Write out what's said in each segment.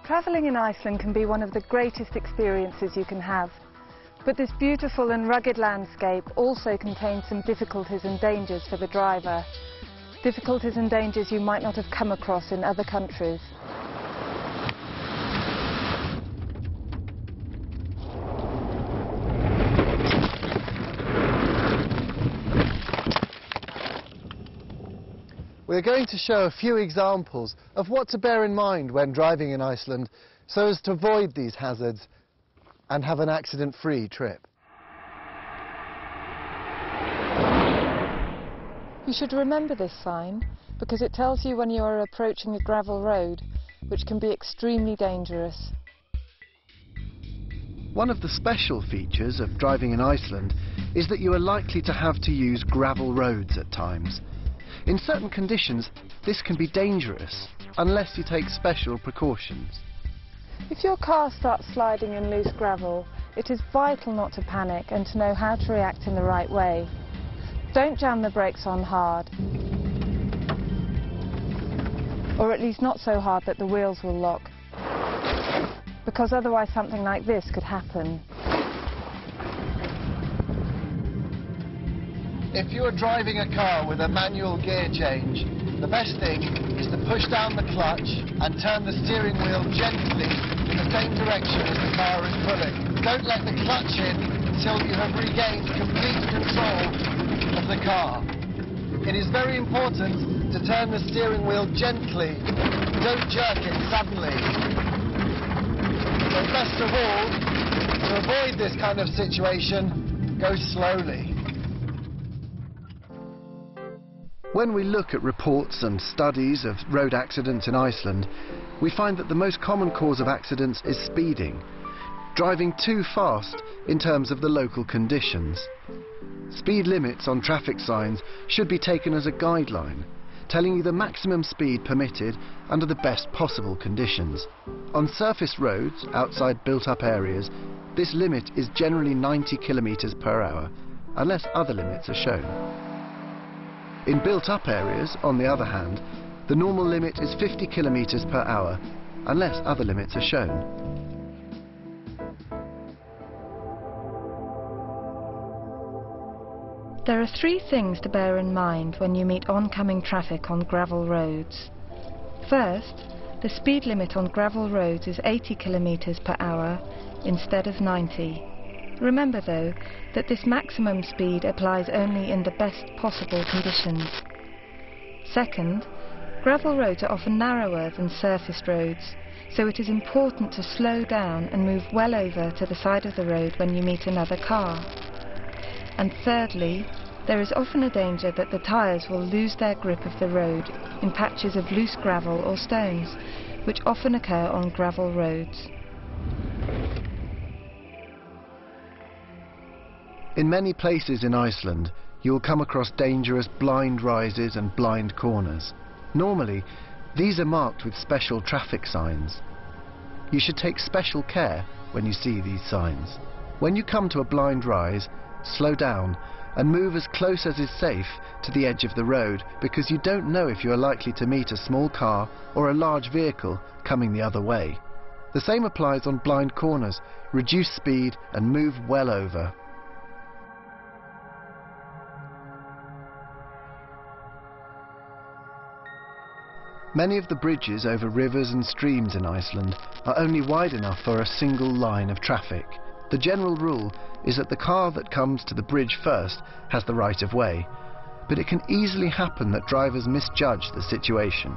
Travelling in Iceland can be one of the greatest experiences you can have. But this beautiful and rugged landscape also contains some difficulties and dangers for the driver. Difficulties and dangers you might not have come across in other countries. We're going to show a few examples of what to bear in mind when driving in Iceland so as to avoid these hazards and have an accident-free trip. You should remember this sign because it tells you when you are approaching a gravel road, which can be extremely dangerous. One of the special features of driving in Iceland is that you are likely to have to use gravel roads at times. In certain conditions, this can be dangerous unless you take special precautions. If your car starts sliding in loose gravel, it is vital not to panic and to know how to react in the right way. Don't jam the brakes on hard, or at least not so hard that the wheels will lock, because otherwise something like this could happen. If you are driving a car with a manual gear change, the best thing is to push down the clutch and turn the steering wheel gently in the same direction as the car is pulling. Don't let the clutch in until you have regained complete control of the car. It is very important to turn the steering wheel gently. Don't jerk it suddenly. But best of all, to avoid this kind of situation, go slowly. When we look at reports and studies of road accidents in Iceland, we find that the most common cause of accidents is speeding, driving too fast in terms of the local conditions. Speed limits on traffic signs should be taken as a guideline, telling you the maximum speed permitted under the best possible conditions. On surface roads outside built-up areas, this limit is generally 90 km/h, unless other limits are shown. In built-up areas, on the other hand, the normal limit is 50 km/h, unless other limits are shown. There are three things to bear in mind when you meet oncoming traffic on gravel roads. First, the speed limit on gravel roads is 80 km/h instead of 90. Remember, though, that this maximum speed applies only in the best possible conditions. Second, gravel roads are often narrower than surfaced roads, so it is important to slow down and move well over to the side of the road when you meet another car. And thirdly, there is often a danger that the tyres will lose their grip of the road in patches of loose gravel or stones, which often occur on gravel roads. In many places in Iceland, you will come across dangerous blind rises and blind corners. Normally, these are marked with special traffic signs. You should take special care when you see these signs. When you come to a blind rise, slow down and move as close as is safe to the edge of the road, because you don't know if you are likely to meet a small car or a large vehicle coming the other way. The same applies on blind corners. Reduce speed and move well over. Many of the bridges over rivers and streams in Iceland are only wide enough for a single line of traffic. The general rule is that the car that comes to the bridge first has the right of way, but it can easily happen that drivers misjudge the situation.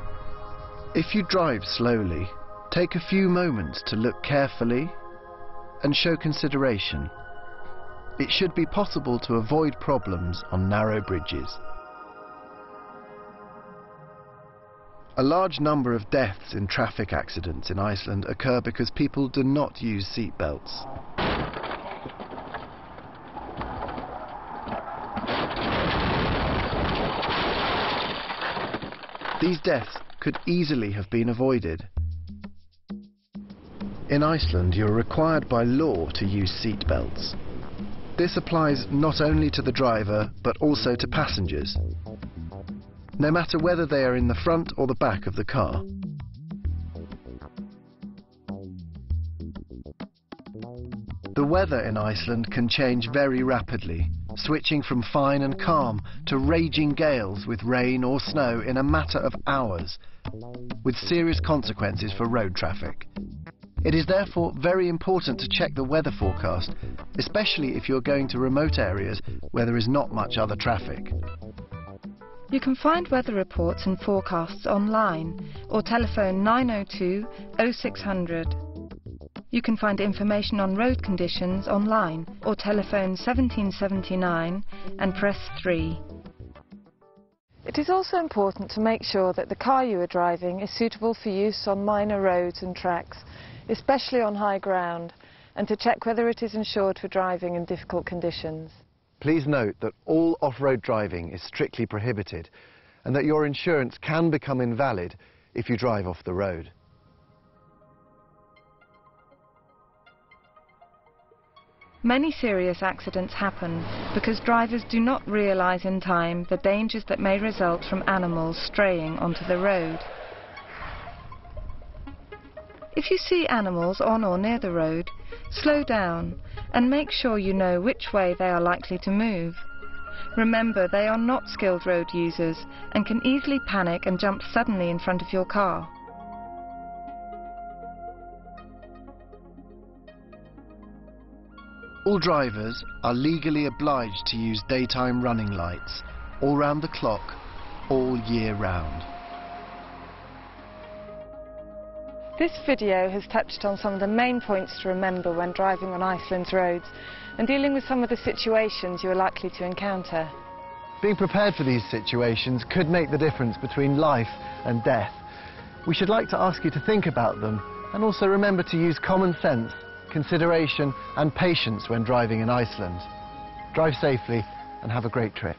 If you drive slowly, take a few moments to look carefully and show consideration. It should be possible to avoid problems on narrow bridges. A large number of deaths in traffic accidents in Iceland occur because people do not use seat belts. These deaths could easily have been avoided. In Iceland, you're required by law to use seat belts. This applies not only to the driver, but also to passengers, no matter whether they are in the front or the back of the car. The weather in Iceland can change very rapidly, switching from fine and calm to raging gales with rain or snow in a matter of hours, with serious consequences for road traffic. It is therefore very important to check the weather forecast, especially if you're going to remote areas where there is not much other traffic. You can find weather reports and forecasts online or telephone 902 0600. You can find information on road conditions online or telephone 1779 and press 3. It is also important to make sure that the car you are driving is suitable for use on minor roads and tracks, especially on high ground, and to check whether it is insured for driving in difficult conditions. Please note that all off-road driving is strictly prohibited and that your insurance can become invalid if you drive off the road. Many serious accidents happen because drivers do not realise in time the dangers that may result from animals straying onto the road. If you see animals on or near the road, slow down and make sure you know which way they are likely to move. Remember, they are not skilled road users and can easily panic and jump suddenly in front of your car. All drivers are legally obliged to use daytime running lights all round the clock, all year round. This video has touched on some of the main points to remember when driving on Iceland's roads and dealing with some of the situations you are likely to encounter. Being prepared for these situations could make the difference between life and death. We should like to ask you to think about them and also remember to use common sense, consideration and patience when driving in Iceland. Drive safely and have a great trip.